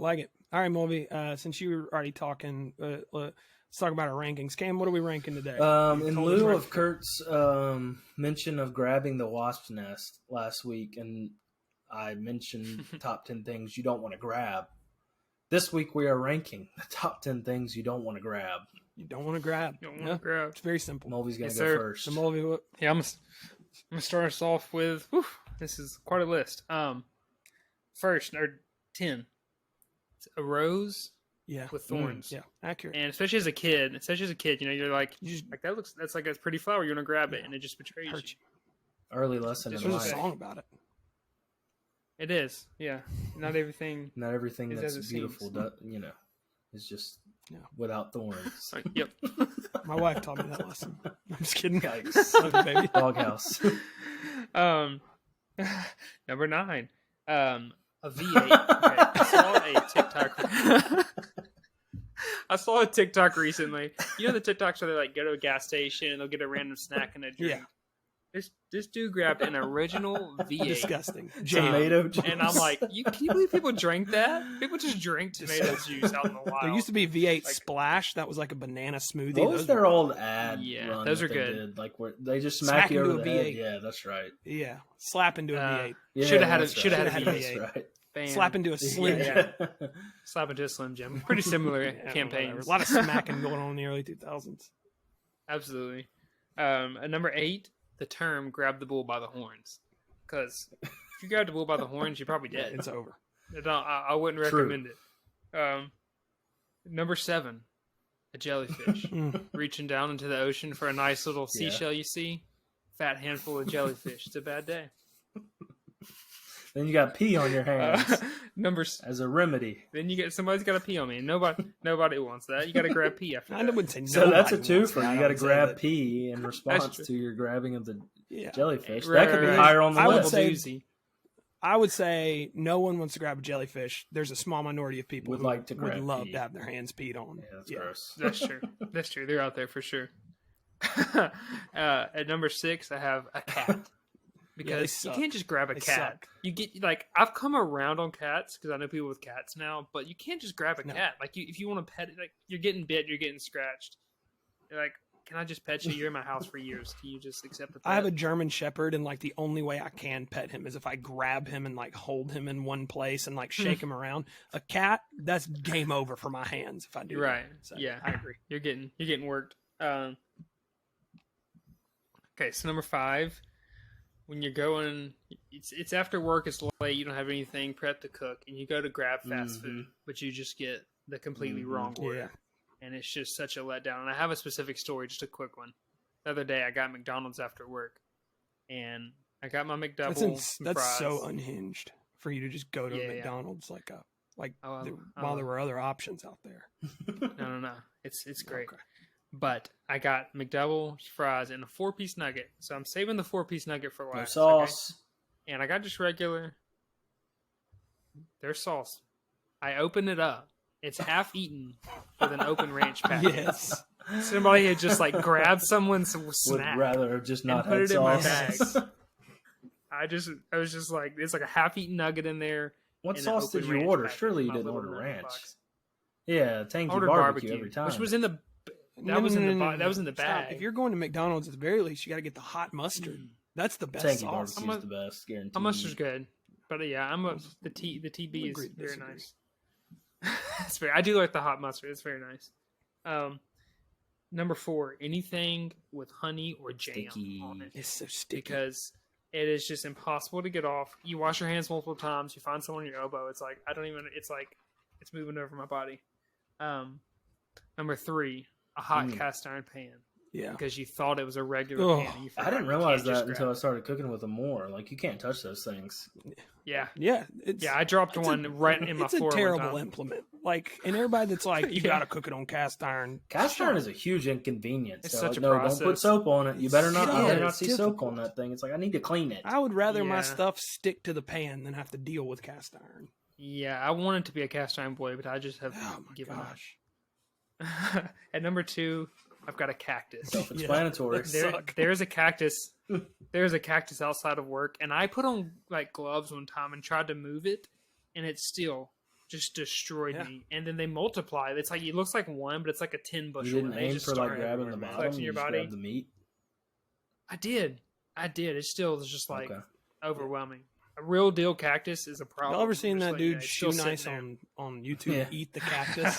like it. All right, Mulvey, since you were already talking, let's talk about our rankings. Cam, what are we ranking today? In lieu of Kurt's mention of grabbing the wasp's nest last week, and I mentioned top 10 things you don't want to grab, this week we are ranking the top 10 things you don't want to grab. You don't want to grab. You don't want to grab. It's very simple. Mulvey's going to Yes, go sir. first. So, Mulvey, what? Yeah, I'm gonna start us off with. This is quite a list. First or 10. It's a rose Yeah. with thorns. Yeah, accurate. And especially as a kid, you're like that's like a pretty flower. You want to grab it, and it just betrays you. Hurt you. Early lesson in There's a life. song about it. It is, yeah. Not everything. Not everything Is that's as it beautiful, seems. is just No. without thorns. Yep. My wife taught me that lesson. I'm just kidding. Yikes. Love you, baby. Doghouse. Number 9. A V8. Okay, I saw a TikTok recently. You know the TikToks where they like go to a gas station and they'll get a random snack and a drink. Yeah. This dude grabbed an original V8. Disgusting. Tomato juice. And I'm like, can you believe people drink that? People just drink tomato juice out in the wild. There used to be V8 Splash. That was like a banana smoothie. What was Those their were- old ad? Yeah, run those that are they good. Did? Like where they just Smack smack you into over a the head. V8. Yeah, that's right. Yeah. Slap into a V8. Yeah, Should have had that's a right. V8. That's right. Bam. Slap into a Slim Yeah. Jim. Slap into a Slim Jim. Pretty similar Yeah, campaigns. whatever. A lot of smacking going on in the early 2000s. Absolutely. At number 8, the term "grab the bull by the horns," because if you grab the bull by the horns, you're probably dead. It's over. I wouldn't True. recommend it. Number 7, a jellyfish reaching down into the ocean for a nice little seashell. You see, fat handful of jellyfish. It's a bad day. Then you got pee on your hands as a remedy. Then you get somebody's got to pee on me. Nobody wants that. You got to grab pee after I that. wouldn't say So that's a nobody wants twofer. that. You I got to would say grab that- pee in response true. to your grabbing of the Yeah. jellyfish. Right, That could be right. higher on the I would list. say- doozy. I would say no one wants to grab a jellyfish. There's a small minority of people Would who like to grab love pee. to have their hands peed on. Yeah, that's gross. That's true. That's true. They're out there for sure. At number 6, I have a cat. Because you suck. can't just grab a They cat. suck. You get I've come around on cats because I know people with cats now, but you can't just grab a No. cat. Like if you want to pet it, like you're getting bit, you're getting scratched. You're like, can I just pet you? You're in my house for years. Can you just accept the pet? I have a German Shepherd, and like the only way I can pet him is if I grab him and like hold him in one place and like shake him around. A cat, that's game over for my hands if I do. You're right. that. So, Yeah, I agree. You're getting worked. Okay, so number 5, when you're going, it's after work, it's late, you don't have anything prep to cook, and you go to grab fast food, but you just get the completely wrong order, Yeah. and it's just such a letdown. And I have a specific story, just a quick one. The other day, I got McDonald's after work, and I got my McDouble. That's fries. so unhinged for you to just go to Yeah, a yeah. McDonald's Oh, while there were other options out there. No. It's great. Okay. But I got McDouble, fries, and a 4-piece nugget. So I'm saving the 4-piece nugget for No last. sauce. Okay? And I got just regular. There's sauce. I open it up. It's half eaten with an open ranch packet. Yes. Somebody had just like grabbed someone's Would snack rather have just and not put had it in my sauce. bag. I was just like, there's like a half-eaten nugget in there. What and an sauce did open you ranch order? packet Surely in you my didn't little order nugget ranch. box. Yeah, tangy I ordered barbecue every time. which was in the No, that was in the no. that was in the Stop. bag. If you're going to McDonald's, at the very least, you got to get the hot mustard. That's the best tangy sauce. barbecue is the best, guaranteed. How much is good? But yeah, the TB is Agree, very disagree. nice. It's very. I do like the hot mustard. It's very nice. Number 4, anything with honey or jam Sticky. on it, It's so sticky. because it is just impossible to get off. You wash your hands multiple times. You find someone on your elbow. It's like I don't even. It's like it's moving over my body. Number 3, a hot cast iron pan. Yeah. Because you thought it was a regular Oh, pan. And you I forgot didn't you realize can't just that until I grab started cooking with them more. Like, you can't touch those things. it. Yeah. Yeah. It's, Yeah, I dropped one right in my it's a floor. terrible one time. implement. Like, and everybody that's like, you Yeah. got to cook it on cast iron. Cast iron is a huge inconvenience. It's So, such like, a no, process. don't put soap on it. You better not. It I better is not see soap difficult. on that thing. It's like I need to clean it. I would rather my Yeah. stuff stick to the pan than have to deal with cast iron. Yeah, I wanted to be a cast iron boy, but I just have Oh my given gosh. up. At number 2, I've got a cactus. Self-explanatory. There's a cactus. There's a cactus outside of work, and I put on like gloves one time and tried to move it, and it still just destroyed Yeah. me. And then they multiply. It's like it looks like one, but it's like a 10 bushel. You didn't and they aim just for like start grabbing the everywhere, man. bottom. Flexing You your just body. grabbed the meat. I did. It still was just like Okay. overwhelming. A real deal cactus is a problem. Y'all ever seen I'm just that letting you dude know, it's Shoe still Nice sitting there. on YouTube Yeah. eat the cactus?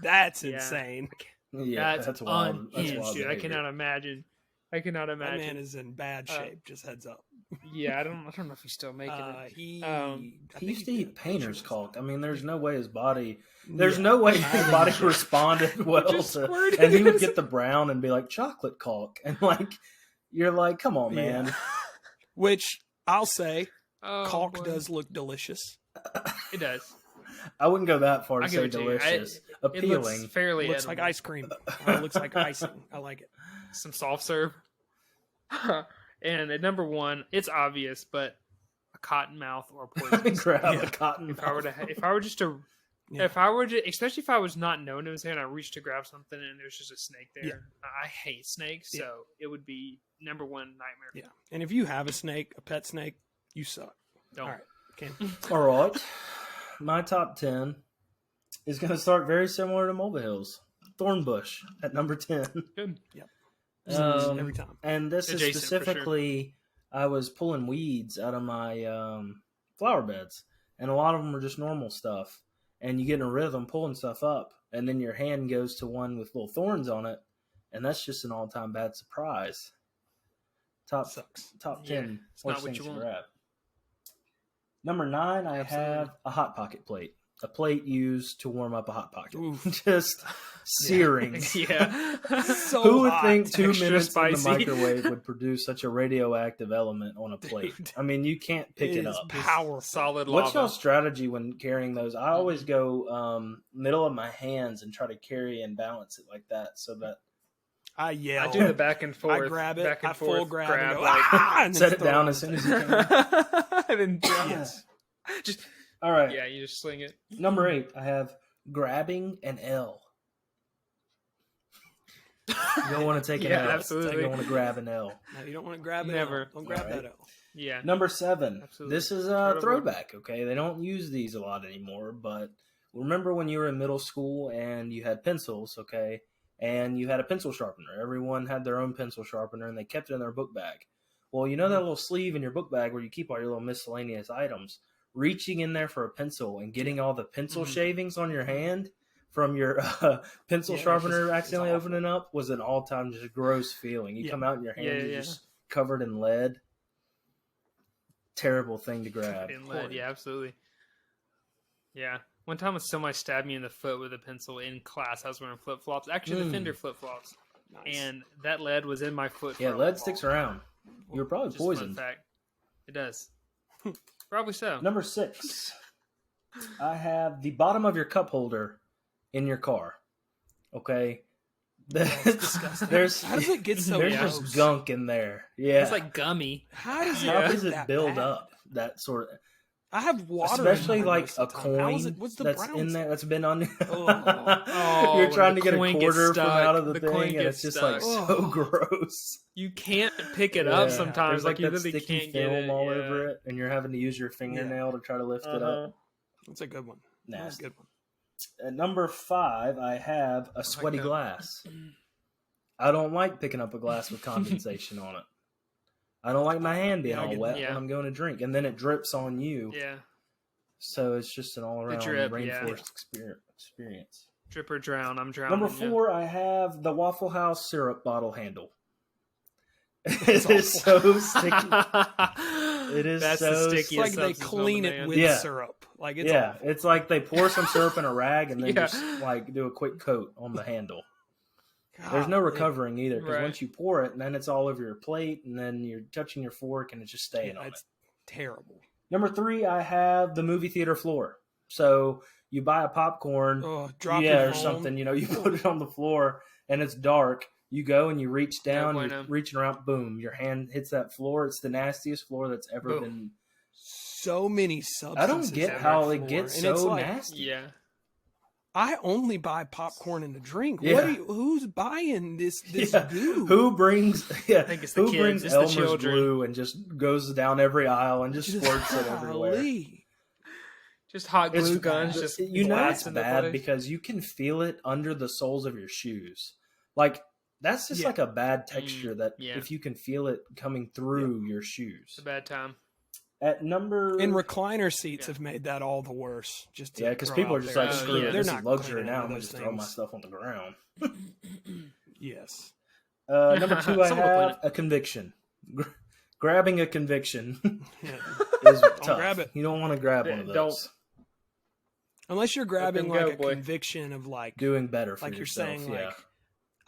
That's Yeah. insane. Yeah, that's wild. That's unhinged, wild dude. I behavior. cannot imagine. That man is in bad shape. Just heads up. Yeah, I don't know if he's still making it. I He think used to did eat a painter's picture. caulk. I mean, there's no way his body. There's Yeah. no way his body responded well Just to. squirted And he would his- get the brown and be like chocolate caulk, and like you're like, come on, man. Yeah. Which I'll say, Oh, caulk boy. does look delicious. It does. I wouldn't go that far to I'll give say it to you. delicious, It looks appealing. fairly Looks like edible. ice cream. It looks like icing. I like it. Some soft serve. And at number one, it's obvious, but a cotton mouth or poison. Grab Yeah. a cotton. If I were to, if I were just to, Yeah. if I were to, especially if I was not known to say and I reached to grab something and there's just a snake there, Yeah. I hate snakes, Yeah. so it would be number one nightmare. Yeah. And if you have a snake, a pet snake, you suck. Don't. All right. Ken. All right, my top 10 is going to start very similar to Mulvihill's. Thornbush at number 10. Good. Every time. And this Adjacent, is for sure. specifically, I was pulling weeds out of my flower beds, and a lot of them were just normal stuff. And you get in a rhythm pulling stuff up, and then your hand goes to one with little thorns on it, and that's just an all-time bad surprise. Top Sucks. top Yeah, 10 it's not worst what things you to want. grab. Number 9, I Absolutely. have a Hot Pocket plate. A plate used to warm up a Hot Pocket. Oof. Just searing. Yeah. So Who would hot, think 2 extra minutes spicy. in the microwave would produce such a radioactive element on a plate? Dude. I mean, you can't pick it is up. powerful. Solid What's lava. y'all's strategy when carrying those? I always go middle of my hands and try to carry and balance it like that, so that I yell. I do the back and forth. I grab it. Back and I forth, full grab, and go, like, "Ah!" and then set it throw down on as the soon as thing. you can. and then Yes. just All right, yeah, you just sling it. number 8, I have grabbing an L. You don't want to take an Yeah, L. absolutely. You don't want to grab an L. No, you don't want to grab it. Never. Don't grab Alright. that L. Yeah. Number 7. Absolutely. This is a Incredible. throwback, okay? They don't use these a lot anymore, but remember when you were in middle school and you had pencils, okay? And you had a pencil sharpener. Everyone had their own pencil sharpener and they kept it in their book bag. Well, you know that little sleeve in your book bag where you keep all your little miscellaneous items? Reaching in there for a pencil and getting all the pencil Mhm. shavings on your hand from your pencil Yeah, it's sharpener just- it's accidentally awful. opening up was an all-time just gross feeling. You Yeah. come out and your hand Yeah, is yeah. just covered in lead. Terrible thing to grab. In lead, yeah, absolutely. Yeah. One time somebody stabbed me in the foot with a pencil in class. I was wearing flip flops, actually the Fender flip flops, Nice. and that lead was in my foot. Yeah, for a lead while. sticks around. You were probably Just a fun poisoned. fact. It does. Probably so. Number 6, I have the bottom of your cup holder in your car. Okay, That's disgusting. There's How does it get so there's gross? just gunk in there. Yeah, It's like gummy. How does it, how get does it that build bad? up? That sort of, I have water, especially in mine like most a of the time. How is coin it, what's the that's brown in there that's been on. Oh, You're when trying the to get a coin gets quarter from stuck, out of the the thing, coin and gets it's just stuck. like so Oh. gross. You can't pick it up Yeah, sometimes. There's Like you that literally sticky can't get film it. all yeah. over it, and you're having to use your fingernail to try to lift it Uh-huh. up. That's a good one. That's a Nasty. good one. At number 5, I have a sweaty that. glass. I don't like picking up a glass with condensation on it. I don't like my hand being Yeah, I all get wet that. when Yeah. I'm going to drink, and then it drips on you. Yeah. So it's just an all-around drip, yeah. rainforest experience. Drip or drown. I'm drowning. Number yeah. 4, I have the Waffle House syrup bottle handle. It is so sticky. It is That's so the It's stickiest like they substance clean known to it man. with Yeah. syrup. Like it's Yeah, awful. it's like they pour some syrup in a rag and then Yeah. just like do a quick coat on the handle. There's no God, recovering either because Right. once you pour it, and then it's all over your plate, and then you're touching your fork, and it's just staying Yeah, on it. it's terrible. Number 3, I have the movie theater floor. So you buy a popcorn, Oh, drop yeah, your or phone. something. You know, you put it on the floor, and it's dark. You go and you reach down, No you're bueno. reaching around, boom, your hand hits that floor. It's the nastiest floor that's ever Boom. been. So many substances. I don't get on how that it floor. gets And it's so like, nasty. Yeah. I only buy popcorn and a drink. Yeah. What are you, who's buying this Yeah. goo? Who brings? Yeah, think it's the who kids, brings it's the Elmer's children. glue and just goes down every aisle and just Just squirts it everywhere? golly. Just hot It's glue guns. Just you know it's blasting their bad place. because you can feel it under the soles of your shoes. Like that's just like a bad texture that yeah. if you can feel it coming through your shoes. It's a bad time. At number And recliner seats have made that all the worse. Just because people are just like, screw it, They're this not is luxury cleaning now. out I'm gonna those just throw my things. stuff on the ground. Yes. Number 2, I Someone will clean have a conviction. Grabbing a conviction Yeah. is tough. grab it. You don't want to grab one of those. Don't. Unless you're grabbing them go, like a boy. conviction of like Doing better for like you're yourself. saying yeah. like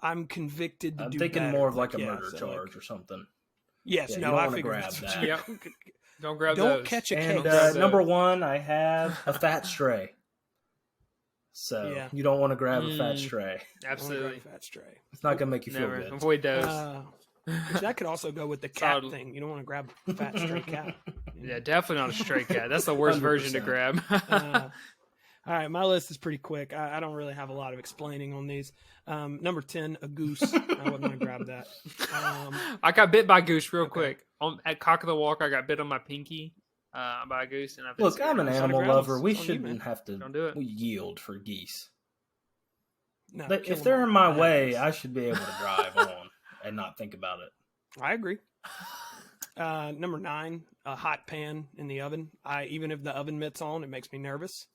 I'm convicted to I'm do thinking better. more of like a yeah, murder so, charge like, or something. yes, Yeah, you no, don't I wanna figured grab that's what that. you- Yep. Don't grab Don't those. catch a And case. number 1, I have a fat stray. So Yeah. you don't want to grab a fat stray. Absolutely. Fat stray. It's not gonna make you feel Never. good. Avoid those. Which that could also go with the cat Solid. thing. You don't want to grab a fat stray cat. Yeah, definitely not a stray cat. That's the worst version to 100%. grab. All right, my list is pretty quick. I don't really have a lot of explaining on these. Number 10, a goose. I wasn't going to grab that. I got bit by a goose real Okay. quick. At Cock of the Walk, I got bit on my pinky by a goose. And I've been Look, scared. I'm an Gotta animal grab 'em. lover. We It's on you, shouldn't man. have to Don't do it. yield for geese. No, But kill if 'em they're all. in my That way, happens. I should be able to drive on and not think about it. I agree. Number 9, a hot pan in the oven. Even if the oven mitt's on, it makes me nervous.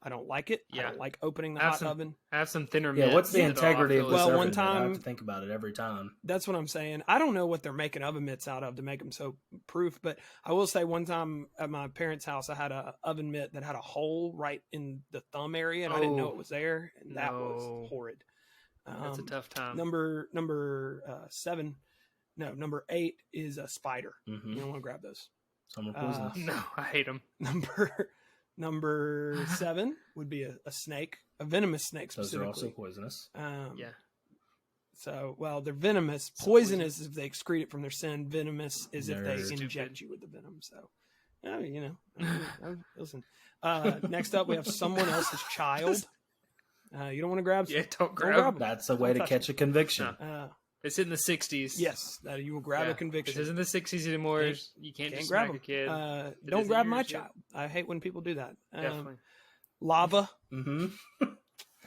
I don't like it. I Yeah. don't like opening the Have hot some- oven. Have some thinner Yeah, mitts. what's the It'll- I integrity of feel this Well, oven one mitt? I have time- to think about it every time. That's what I'm saying. I don't know what they're making oven mitts out of to make them so proof, but I will say one time at my parents' house, I had a oven mitt that had a hole right in the thumb area, and I didn't know Oh. it was there, and that No. was horrid. That's a tough time. Number 8 is a spider. Mm-hmm. You don't want to grab those. Some are poisonous. No, I hate them. Number 7 would be a snake, a venomous snake Those are also specifically. poisonous. Yeah. So, well, they're venomous. Poisonous is if they excrete it from their sin. Venomous is if they Nerd. inject you with the venom. So, listen. Next up, we have someone else's child. You don't want to grab. Yeah, don't grab grab 'em. them. That's a way to touch catch a conviction. It's in the 60s. Yes, you will grab Yeah. a conviction. This isn't the 60s anymore. Can't- You can't Can't just grab smack a them. kid. Don't is grab in my yours, yeah. child. I hate when people do that. Definitely. Lava. Mm-hmm.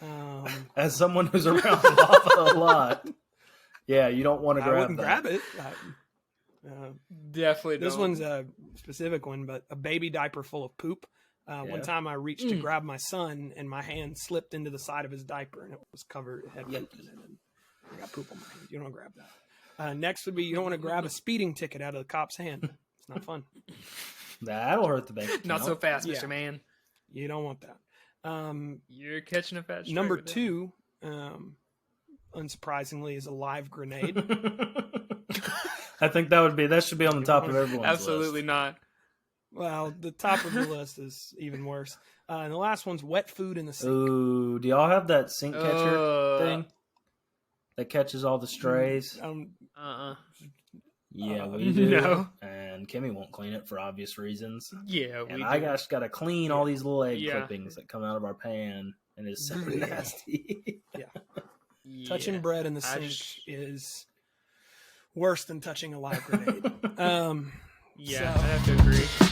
As As someone who's around lava a lot, yeah, you don't want to I grab wouldn't that. grab it. Definitely This don't. one's a specific one, but a baby diaper full of poop. One Yeah. time I reached to grab my son, and my hand slipped into the side of his diaper, and it was covered. It had poop in it, and I got poop on my hand. You don't want to grab that. Next would be you don't want to grab a speeding ticket out of the cop's hand. It's not fun. That'll hurt the baby. Not so fast, Yeah. Mr. Man. You don't want that. You're catching a fat stray Number with that. 2, unsurprisingly, is a live grenade. I think that should be on the top of everyone's Absolutely list. not. Well, the top of the list is even worse. And the last one's wet food in the sink. Ooh, do y'all have that sink catcher thing that catches all the strays? Yeah, we do. No. And Kimmy won't clean it for obvious reasons. Yeah, we And I do. just got to clean all these little egg Yeah. clippings that come out of our pan, and it's so nasty. Yeah. Touching bread in the I sink just- is worse than touching a live grenade. Yeah, So- I have to agree.